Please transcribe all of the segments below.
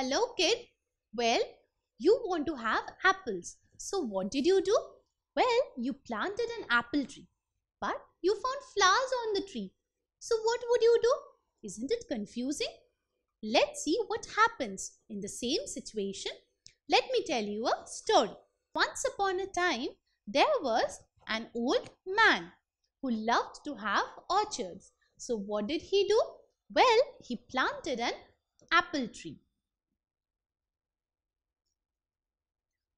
Hello kid. Well, you want to have apples. So what did you do? Well, you planted an apple tree, but you found flowers on the tree. So what would you do? Isn't it confusing? Let's see what happens in the same situation. Let me tell you a story. Once upon a time, there was an old man who loved to have orchards. So what did he do? Well, he planted an apple tree.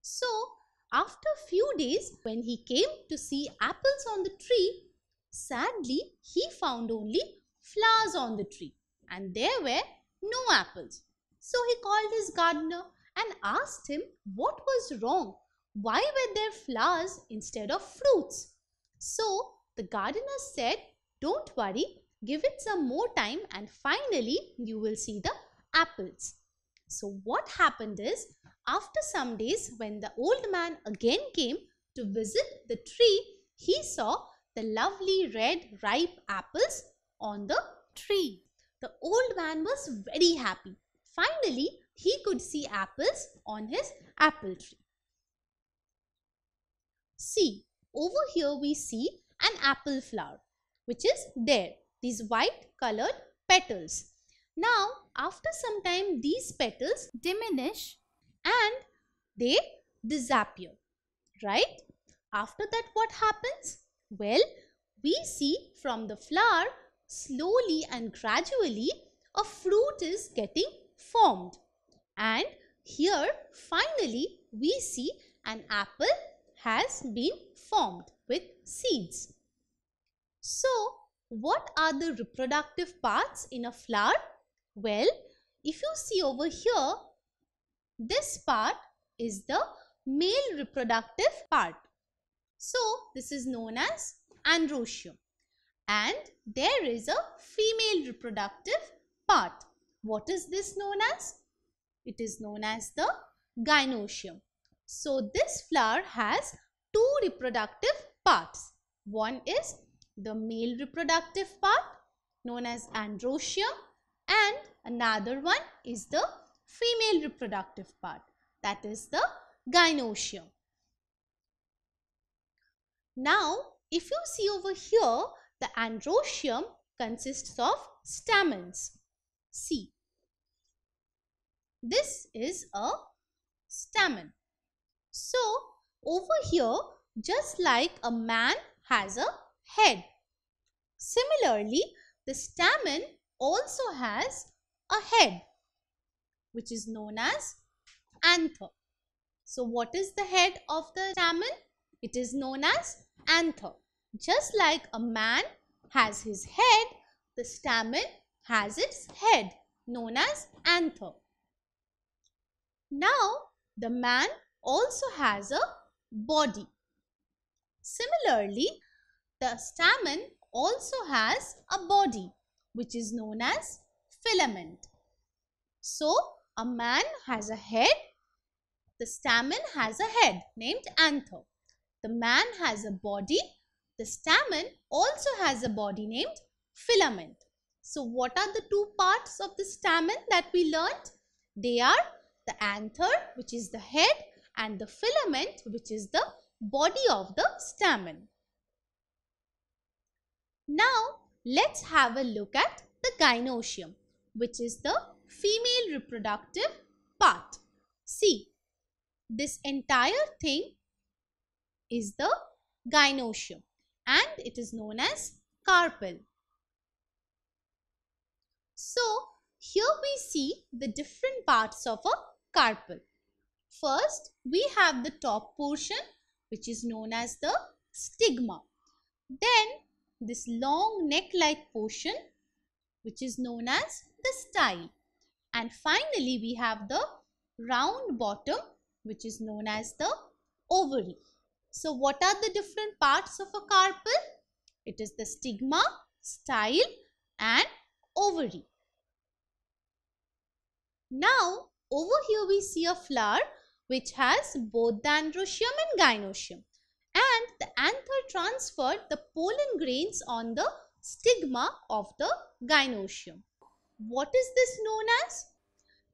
So, after a few days, when he came to see apples on the tree, sadly, he found only flowers on the tree and there were no apples. So, he called his gardener and asked him what was wrong. Why were there flowers instead of fruits? So, the gardener said, "Don't worry, give it some more time and finally you will see the apples." So, what happened is, after some days, when the old man again came to visit the tree, he saw the lovely red ripe apples on the tree. The old man was very happy. Finally, he could see apples on his apple tree. See, over here we see an apple flower, which is there, these white colored petals. Now, after some time, these petals diminish and they disappear, right? After that, what happens? Well, we see from the flower, slowly and gradually, a fruit is getting formed. And here, finally, we see an apple has been formed with seeds. So, what are the reproductive parts in a flower? Well, if you see over here, this part is the male reproductive part. So, this is known as androecium. And there is a female reproductive part. What is this known as? It is known as the gynoecium. So, this flower has two reproductive parts. One is the male reproductive part known as androecium and another one is the female reproductive part, that is the gynoecium. Now, if you see over here, the androecium consists of stamens. See, this is a stamen. So, over here, just like a man has a head, similarly, the stamen also has a head, which is known as anther. So, what is the head of the stamen? It is known as anther. Just like a man has his head, the stamen has its head, known as anther. Now, the man also has a body. Similarly, the stamen also has a body, which is known as filament. So, a man has a head, the stamen has a head named anther. The man has a body, the stamen also has a body named filament. So, what are the two parts of the stamen that we learned? They are the anther, which is the head, and the filament, which is the body of the stamen. Now, let's have a look at the gynoecium, which is the female reproductive part. See, this entire thing is the gynoecium and it is known as carpel. So, here we see the different parts of a carpel. First, we have the top portion, which is known as the stigma. Then, this long neck-like portion, which is known as the style. And finally, we have the round bottom, which is known as the ovary. So, what are the different parts of a carpel? It is the stigma, style and ovary. Now, over here we see a flower which has both the androecium and gynoecium. And the anther transferred the pollen grains on the stigma of the gynoecium. What is this known as?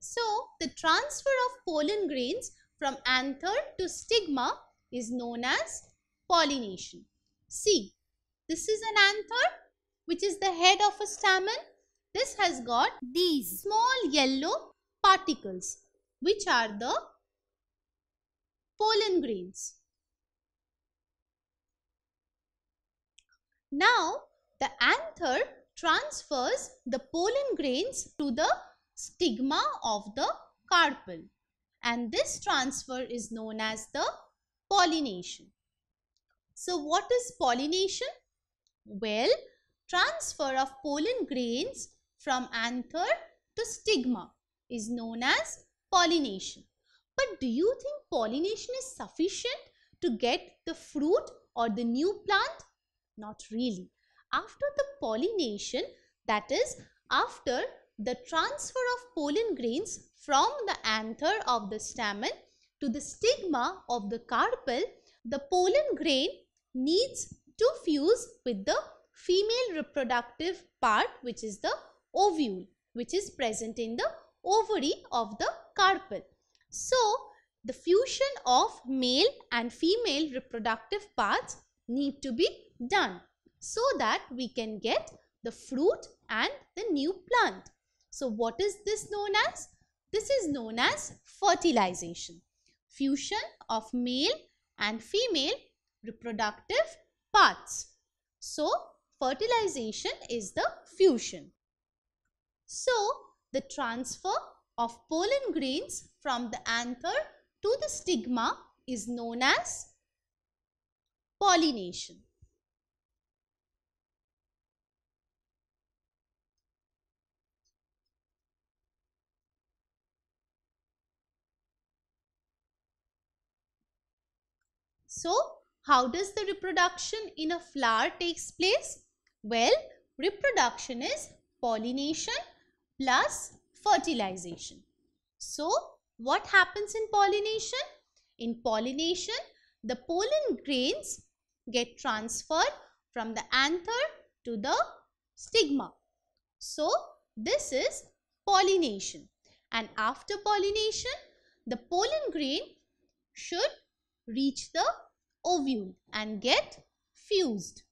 So the transfer of pollen grains from anther to stigma is known as pollination. See, this is an anther which is the head of a stamen. This has got these small yellow particles which are the pollen grains. Now the anther transfers the pollen grains to the stigma of the carpel, and this transfer is known as the pollination. So what is pollination? Well, transfer of pollen grains from anther to stigma is known as pollination. But do you think pollination is sufficient to get the fruit or the new plant? Not really. After the pollination, that is, after the transfer of pollen grains from the anther of the stamen to the stigma of the carpel, the pollen grain needs to fuse with the female reproductive part, which is the ovule, which is present in the ovary of the carpel. So, the fusion of male and female reproductive parts need to be done so that we can get the fruit and the new plant. So what is this known as? This is known as fertilization. Fusion of male and female reproductive parts. So fertilization is the fusion. So the transfer of pollen grains from the anther to the stigma is known as pollination. So, how does the reproduction in a flower takes place? Well, reproduction is pollination plus fertilization. So, what happens in pollination? In pollination, the pollen grains get transferred from the anther to the stigma. So, this is pollination. And after pollination, the pollen grain should reach the ovule and get fused.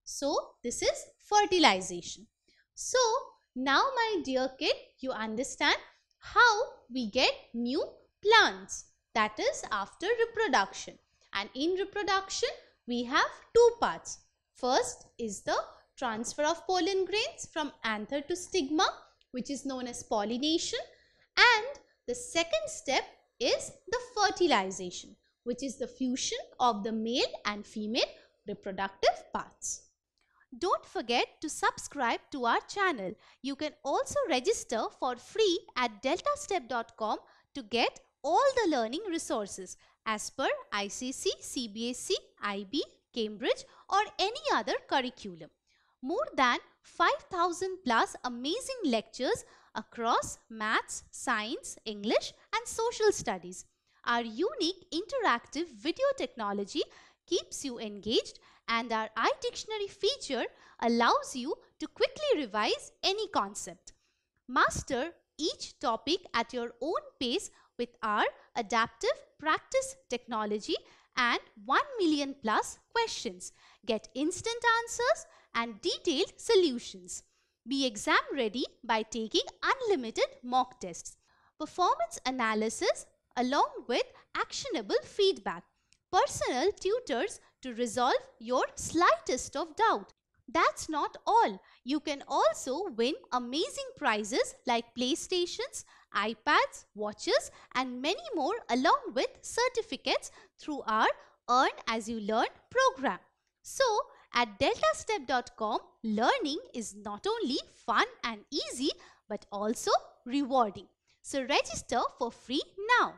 So, this is fertilization. So, now my dear kid, you understand how we get new plants, that is after reproduction. And in reproduction, we have two parts. First is the transfer of pollen grains from anther to stigma, which is known as pollination. And the second step is the fertilization, which is the fusion of the male and female reproductive parts. Don't forget to subscribe to our channel. You can also register for free at deltastep.com to get all the learning resources as per ICC, CBSE, IB, Cambridge or any other curriculum. More than 5,000 plus amazing lectures across maths, science, English and social studies. Our unique interactive video technology keeps you engaged, and our iDictionary feature allows you to quickly revise any concept. Master each topic at your own pace with our adaptive practice technology and 1 million plus questions. Get instant answers and detailed solutions. Be exam ready by taking unlimited mock tests. Performance analysis along with actionable feedback. Personal tutors to resolve your slightest of doubt. That's not all. You can also win amazing prizes like PlayStations, iPads, watches and many more along with certificates through our Earn As You Learn program. So, at deltastep.com, learning is not only fun and easy but also rewarding. So, register for free now.